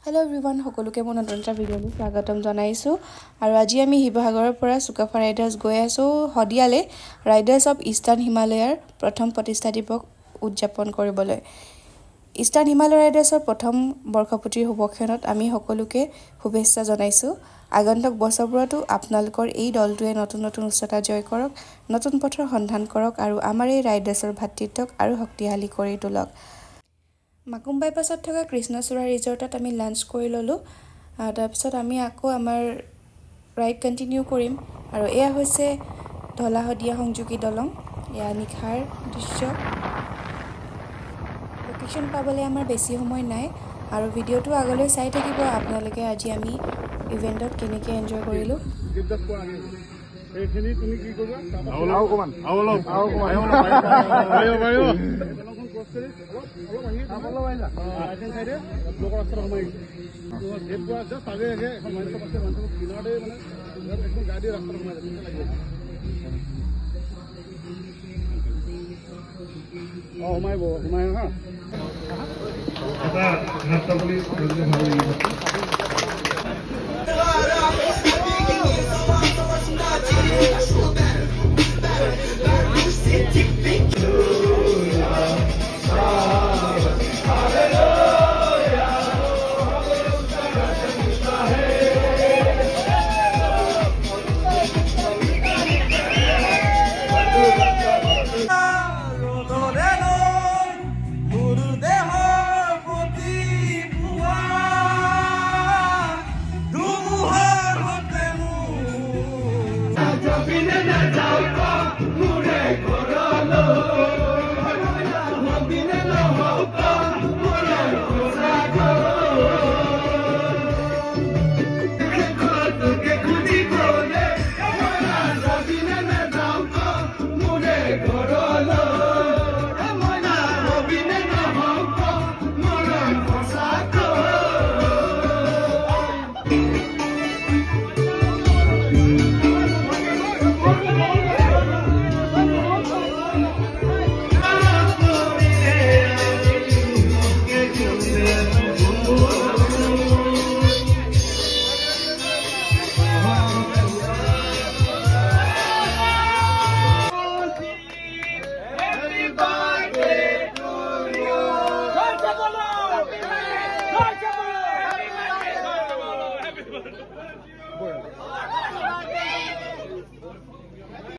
Hello everyone, সকলোকে মই নতুন এটা ভিডিঅ'লৈ স্বাগতম জনাইছো আৰু আজি আমি শিৱসাগৰৰ পৰা চুকাফা ৰাইডাৰ্ছ গৈ আছো হদিয়ালে ৰাইডাৰ্ছ অফ ইষ্টাৰ্ণ হিমালয়াৰ প্ৰথম প্ৰতিষ্ঠা দিৱস উদযাপন কৰিবলৈ ইষ্টাৰ্ণ হিমালয় ৰাইডাৰ্ছৰ প্ৰথম বৰ্ষপূৰ্তিৰ শুভক্ষণত আমি সকলোকে শুভেচ্ছা জনাইছো আগন্তুক বছৰবোৰতো আপোনালোকৰ এই দলটোৱে নতুন নতুন উচ্চতা জয় কৰক নতুন পথৰ সন্ধান কৰক আৰু আমাৰ এই ৰাইডাৰ্ছৰ ভাতৃত্বক আৰু শক্তিশালী কৰি তোলক মাকুম বাইপাছত থকা কৃষ্ণচূড়া ৰিজৰ্টত আমি লাঞ্চ কৰি ললো তাৰ পিছত আমি আকৌ আমাৰ ৰাইড কন্টিনিউ কৰিম আৰু এয়া হৈছে ধলাহদিয়া সংযোগী দলং এয়া নিখাৰ দৃশ্য লোকেশ্যন পাবলৈ আমাৰ বেছি সময় নাই আৰু ভিডিঅ'টো আগলৈ চাই থাকিব আপোনালোকে আজি আমি ইভেন্টত কেনেকৈ এনজয় কৰিলো এইখিনি তুমি কি কৰিবা সোমাই হা